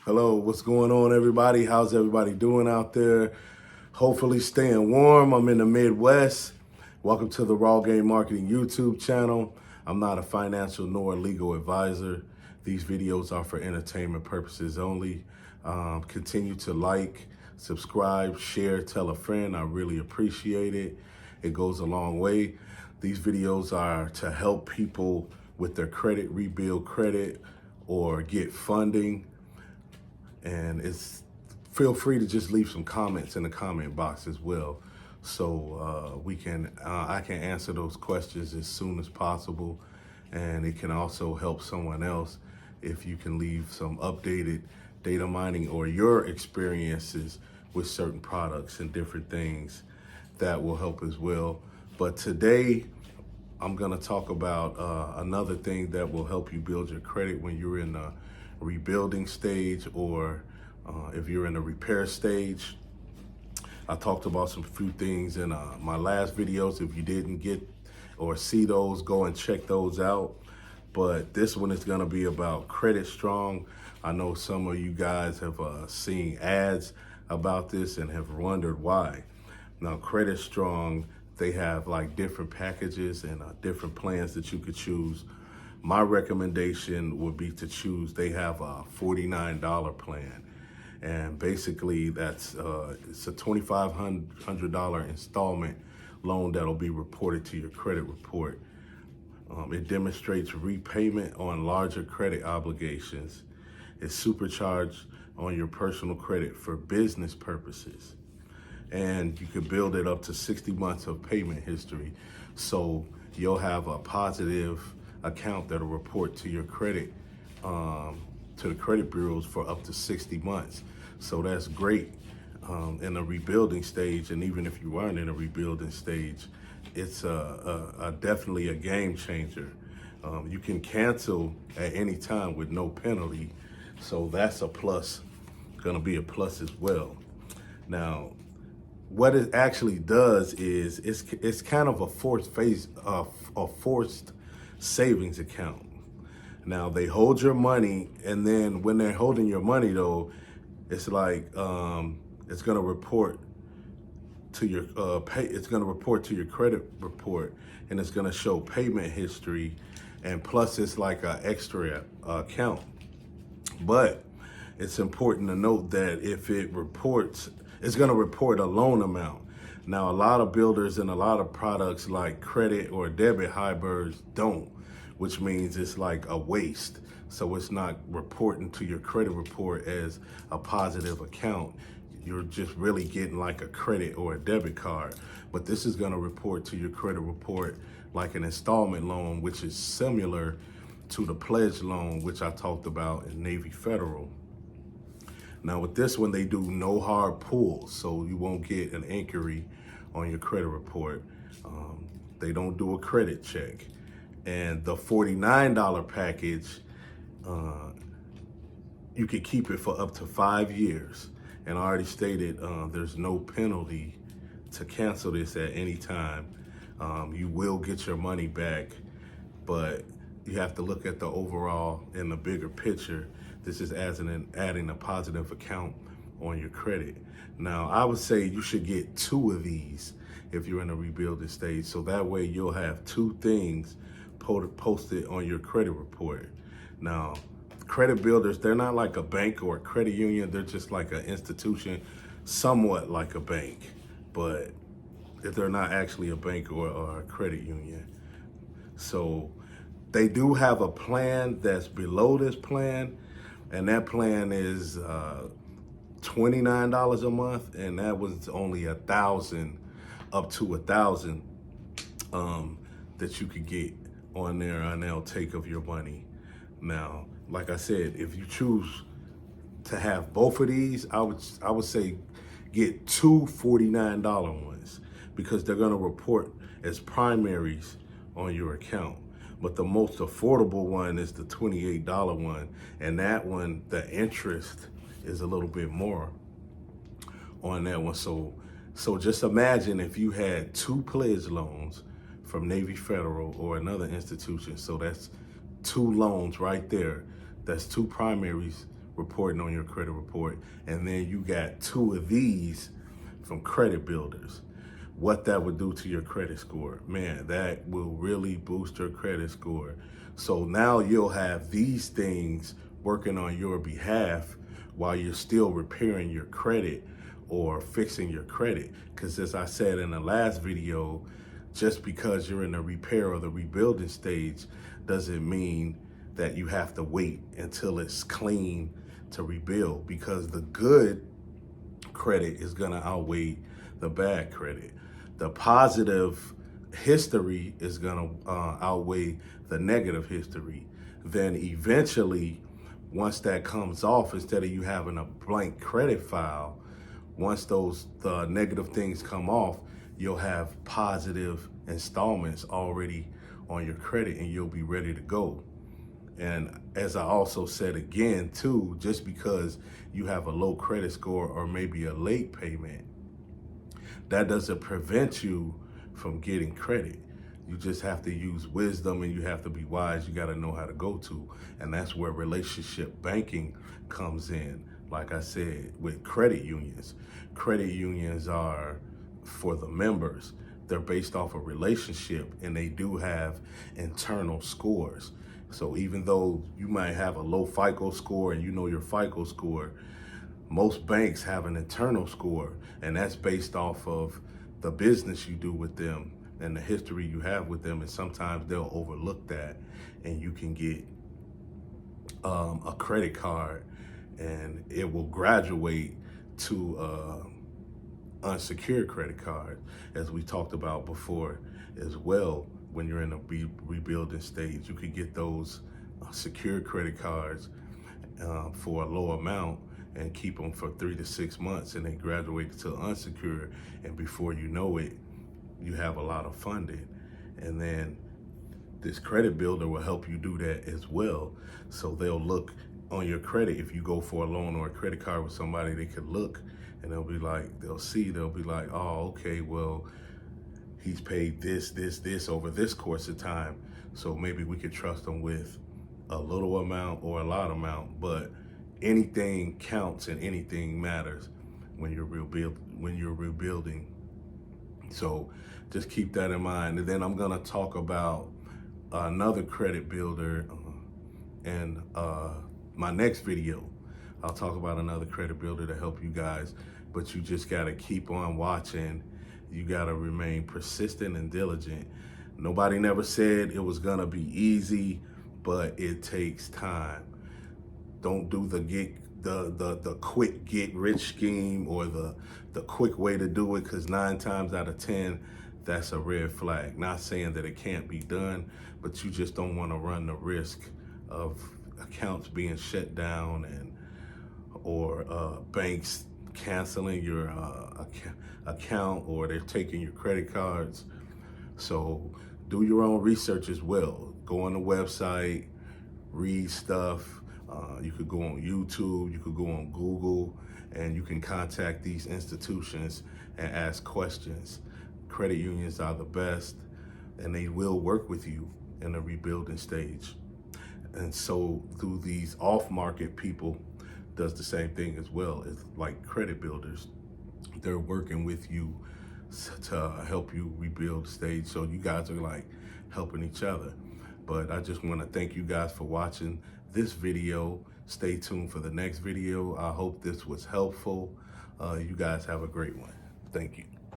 Hello, what's going on, everybody? How's everybody doing out there? Hopefully staying warm. I'm in the Midwest. Welcome to the Raw Game Marketing YouTube channel. I'm not a financial nor legal advisor. These videos are for entertainment purposes only. Continue to like, subscribe, share, tell a friend. I really appreciate it. It goes a long way. These videos are to help people with their credit, rebuild credit, or get funding. And feel free to just leave some comments in the comment box as well, so I can answer those questions as soon as possible, and it can also help someone else if you can leave some updated data mining or your experiences with certain products and different things. That will help as well. But today I'm going to talk about another thing that will help you build your credit when you're in the rebuilding stage, or if you're in the repair stage. I talked about some few things in my last videos. If you didn't get or see those, go and check those out. But this one is going to be about Credit Strong. I know some of you guys have seen ads about this and have wondered why. Now, Credit Strong, they have like different packages and different plans that you could choose. My recommendation would be to choose, they have a $49 plan. And basically it's a $2,500 installment loan that'll be reported to your credit report. It demonstrates repayment on larger credit obligations. It's supercharged on your personal credit for business purposes. And you can build it up to 60 months of payment history. So you'll have a positive account that'll report to your credit, to the credit bureaus for up to 60 months. So that's great in a rebuilding stage. And even if you aren't in a rebuilding stage, it's definitely a game changer. You can cancel at any time with no penalty. So that's a plus, gonna be a plus as well. Now, what it actually does is it's kind of a forced savings account. Now, they hold your money, and then when they're holding your money though, it's like it's gonna report to your it's gonna report to your credit report, and it's gonna show payment history, and plus it's like an extra account. But it's important to note that if it reports, it's going to report a loan amount. Now, a lot of builders and a lot of products like credit or debit hybrids don't, which means it's like a waste. So it's not reporting to your credit report as a positive account. You're just really getting like a credit or a debit card. But this is going to report to your credit report like an installment loan, which is similar to the pledge loan, which I talked about in Navy Federal. Now with this one, they do no hard pulls, so you won't get an inquiry on your credit report. They don't do a credit check. And the $49 package, you can keep it for up to 5 years. And I already stated there's no penalty to cancel this at any time. You will get your money back, but you have to look at the overall and the bigger picture. This is adding a positive account on your credit. Now, I would say you should get 2 of these if you're in a rebuilding stage. So that way you'll have 2 things posted on your credit report. Now, credit builders, they're not like a bank or a credit union. They're just like an institution, somewhat like a bank, but if they're not actually a bank or a credit union. So they do have a plan that's below this plan, and that plan is $29 a month, and that was only $1,000, up to $1,000 that you could get on there, and they'll take of your money. Now, like I said, if you choose to have both of these, I would say get 2 $49 ones, because they're gonna report as primaries on your account. But the most affordable one is the $28 one. And that one, the interest is a little bit more on that one. So just imagine if you had 2 pledge loans from Navy Federal or another institution. So that's 2 loans right there. That's 2 primaries reporting on your credit report. And then you got 2 of these from Credit Builders. What that would do to your credit score, man, that will really boost your credit score. So now you'll have these things working on your behalf while you're still repairing your credit or fixing your credit. Because as I said in the last video, just because you're in the repair or the rebuilding stage doesn't mean that you have to wait until it's clean to rebuild, because the good credit is going to outweigh the bad credit. The positive history is going to outweigh the negative history. Then eventually, once that comes off, instead of you having a blank credit file, once the negative things come off, you'll have positive installments already on your credit and you'll be ready to go. And as I also said again too, just because you have a low credit score or maybe a late payment, that doesn't prevent you from getting credit. You just have to use wisdom and you have to be wise. You got to know how to go to. And that's where relationship banking comes in. Like I said, with credit unions. Credit unions are for the members. They're based off a relationship and they do have internal scores. So even though you might have a low FICO score and you know your FICO score, most banks have an internal score, and that's based off of the business you do with them and the history you have with them. And sometimes they'll overlook that and you can get a credit card and it will graduate to unsecured credit card, as we talked about before as well. When you're in a rebuilding stage, you could get those secured credit cards for a low amount and keep them for 3 to 6 months, and they graduate to unsecured, and before you know it, you have a lot of funding. And then this credit builder will help you do that as well. So they'll look on your credit. If you go for a loan or a credit card with somebody, they could look and they'll be like, oh, okay, well, he's paid this over this course of time, so maybe we could trust him with a little amount or a lot amount. But anything counts and anything matters when you're rebuilding. So just keep that in mind. And then I'm gonna talk about another credit builder in my next video. I'll talk about another credit builder to help you guys, but you just gotta keep on watching. You gotta remain persistent and diligent. Nobody never said it was gonna be easy, but it takes time. Don't do the quick get rich scheme or the quick way to do it, because 9 times out of 10, that's a red flag. Not saying that it can't be done, but you just don't want to run the risk of accounts being shut down or banks canceling your account, or they're taking your credit cards. So do your own research as well. Go on the website, read stuff. You could go on YouTube, you could go on Google, and you can contact these institutions and ask questions. Credit unions are the best, and they will work with you in the rebuilding stage. And so through these off-market people does the same thing as well. It's like credit builders. They're working with you to help you rebuild stage. So you guys are like helping each other. But I just want to thank you guys for watching this video. Stay tuned for the next video. I hope this was helpful. You guys have a great one. Thank you.